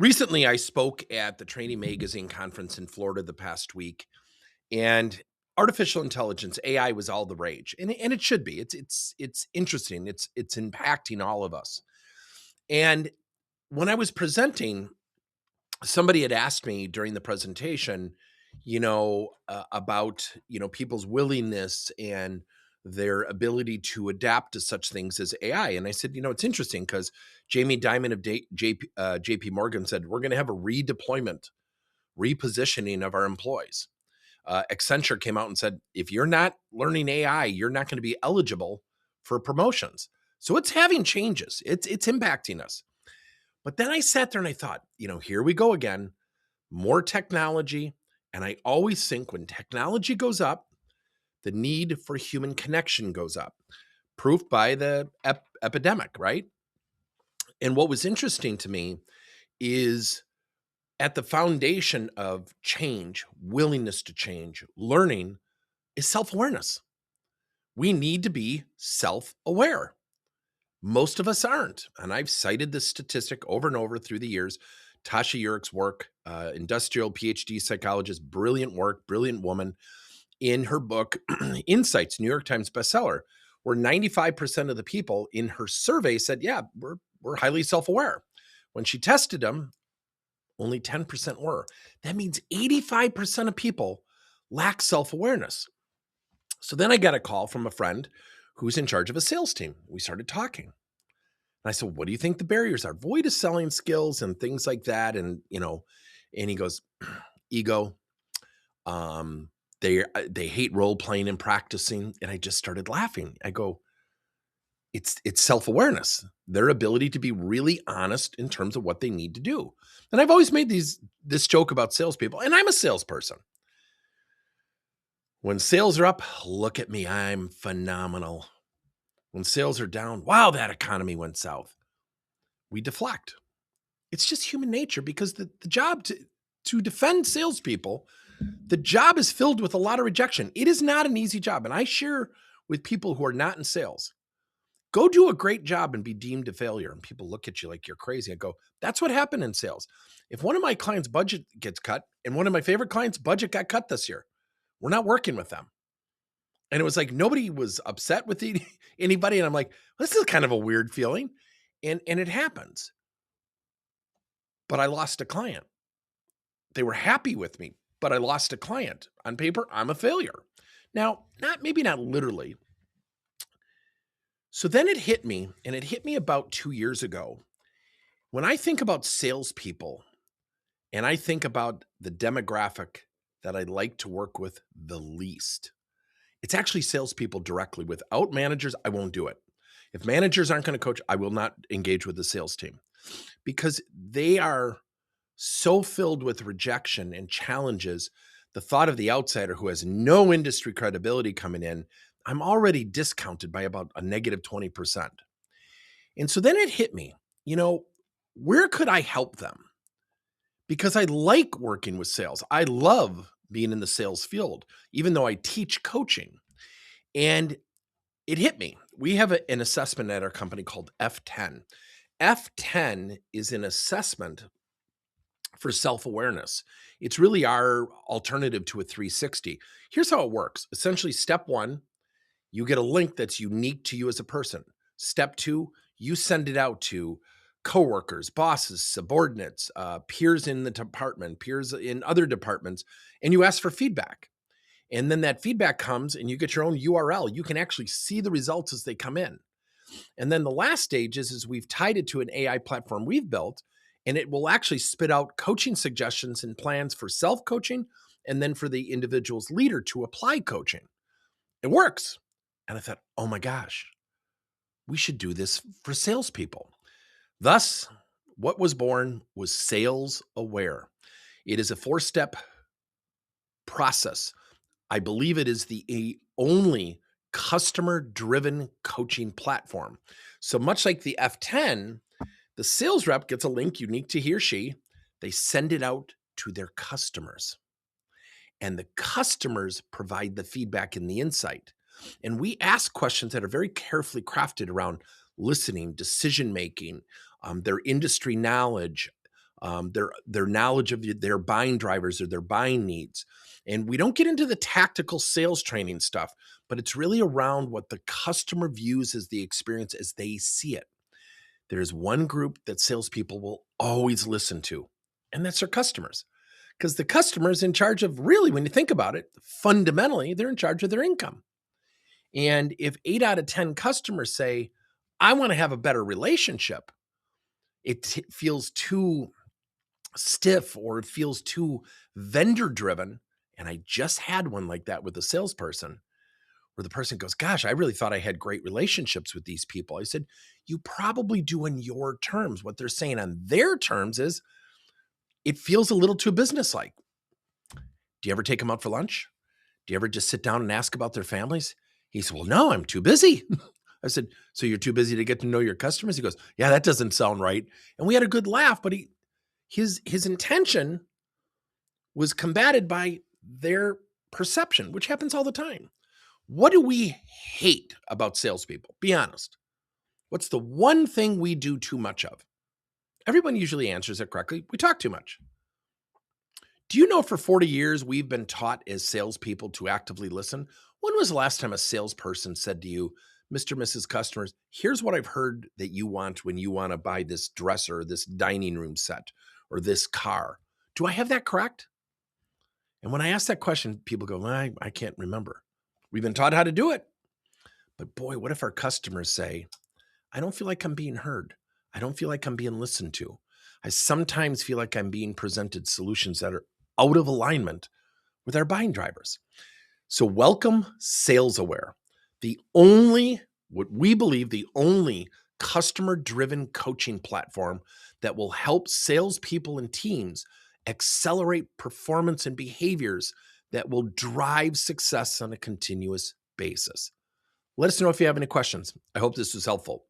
Recently, I spoke at the Training Magazine conference in Florida the past week, and artificial intelligence (AI) was all the rage, and it should be. It's interesting. It's impacting all of us. And when I was presenting, somebody had asked me during the presentation, about people's willingness and their ability to adapt to such things as AI. And I said, it's interesting because Jamie Dimon of JP Morgan said we're going to have a redeployment, repositioning of our employees. Accenture came out and said, if you're not learning AI, you're not going to be eligible for promotions. So it's having changes. It's impacting us. But then I sat there and I thought, here we go again, more technology. And I always think when technology goes up, the need for human connection goes up. Proof by the epidemic, right? And what was interesting to me is at the foundation of change, willingness to change, learning is self awareness. We need to be self aware. Most of us aren't. And I've cited this statistic over and over through the years. Tasha Urich's work, industrial PhD psychologist, brilliant work, brilliant woman, in her book, Insights, New York Times bestseller, where 95% of the people in her survey said, yeah, we're highly self-aware. When she tested them, only 10% were. That means 85% of people lack self-awareness. So then I got a call from a friend who's in charge of a sales team. We started talking. And I said, what do you think the barriers are? Void of selling skills and things like that. And, and he goes, ego. They hate role playing and practicing. And I just started laughing. I go, it's self-awareness, their ability to be really honest in terms of what they need to do. And I've always made this joke about salespeople, and I'm a salesperson. When sales are up, look at me, I'm phenomenal. When sales are down, wow, that economy went south. We deflect. It's just human nature because the job to defend salespeople, the job is filled with a lot of rejection. It is not an easy job. And I share with people who are not in sales, go do a great job and be deemed a failure. And people look at you like you're crazy. I go, that's what happened in sales. If one of my clients' budget gets cut, and one of my favorite clients' budget got cut this year, we're not working with them. And it was like nobody was upset with anybody. And I'm like, this is kind of a weird feeling. And it happens. But I lost a client. They were happy with me, but I lost a client. On paper, I'm a failure. Now, maybe not literally. So then it hit me, and it hit me about 2 years ago. When I think about salespeople, and I think about the demographic that I like to work with the least, it's actually salespeople directly. Without managers, I won't do it. If managers aren't going to coach, I will not engage with the sales team because they are so filled with rejection and challenges. The thought of the outsider who has no industry credibility coming in, I'm already discounted by about a negative 20%. And so then it hit me, where could I help them? Because I like working with sales. I love being in the sales field, even though I teach coaching. And it hit me. We have an assessment at our company called F10. F10 is an assessment for self-awareness. It's really our alternative to a 360. Here's how it works. Essentially, step one, you get a link that's unique to you as a person. Step two, you send it out to coworkers, bosses, subordinates, peers in the department, peers in other departments, and you ask for feedback. And then that feedback comes and you get your own URL. You can actually see the results as they come in. And then the last stage is we've tied it to an AI platform we've built, and it will actually spit out coaching suggestions and plans for self-coaching and then for the individual's leader to apply coaching. It works. And I thought, oh my gosh, we should do this for salespeople. Thus, what was born was SalesAware. It is a 4-step process. I believe it is the only customer-driven coaching platform. So much like the F10, the sales rep gets a link unique to he or she. They send it out to their customers. And the customers provide the feedback and the insight. And we ask questions that are very carefully crafted around listening, decision-making, their industry knowledge, their knowledge of their buying drivers or their buying needs. And we don't get into the tactical sales training stuff, but it's really around what the customer views as the experience as they see it. There's one group that salespeople will always listen to, and that's their customers. Because the customer is in charge of, really, when you think about it, fundamentally, they're in charge of their income. And if 8 out of 10 customers say, I want to have a better relationship, it feels too stiff or it feels too vendor driven. And I just had one like that with a salesperson where the person goes, gosh, I really thought I had great relationships with these people. I said, you probably do in your terms. What they're saying on their terms is it feels a little too businesslike. Do you ever take them out for lunch? Do you ever just sit down and ask about their families? He said, well, no, I'm too busy. I said, so you're too busy to get to know your customers? He goes, yeah, that doesn't sound right. And we had a good laugh, but his intention was combated by their perception, which happens all the time. What do we hate about salespeople? Be honest. What's the one thing we do too much of? Everyone usually answers it correctly. We talk too much. Do you know for 40 years we've been taught as salespeople to actively listen? When was the last time a salesperson said to you, Mr. and Mrs. Customers, here's what I've heard that you want when you want to buy this dresser, this dining room set, or this car? Do I have that correct? And when I ask that question, people go, I can't remember. We've been taught how to do it. But boy, what if our customers say, I don't feel like I'm being heard. I don't feel like I'm being listened to. I sometimes feel like I'm being presented solutions that are out of alignment with our buying drivers. So welcome SalesAware, what we believe, the only customer-driven coaching platform that will help salespeople and teams accelerate performance and behaviors that will drive success on a continuous basis. Let us know if you have any questions. I hope this was helpful.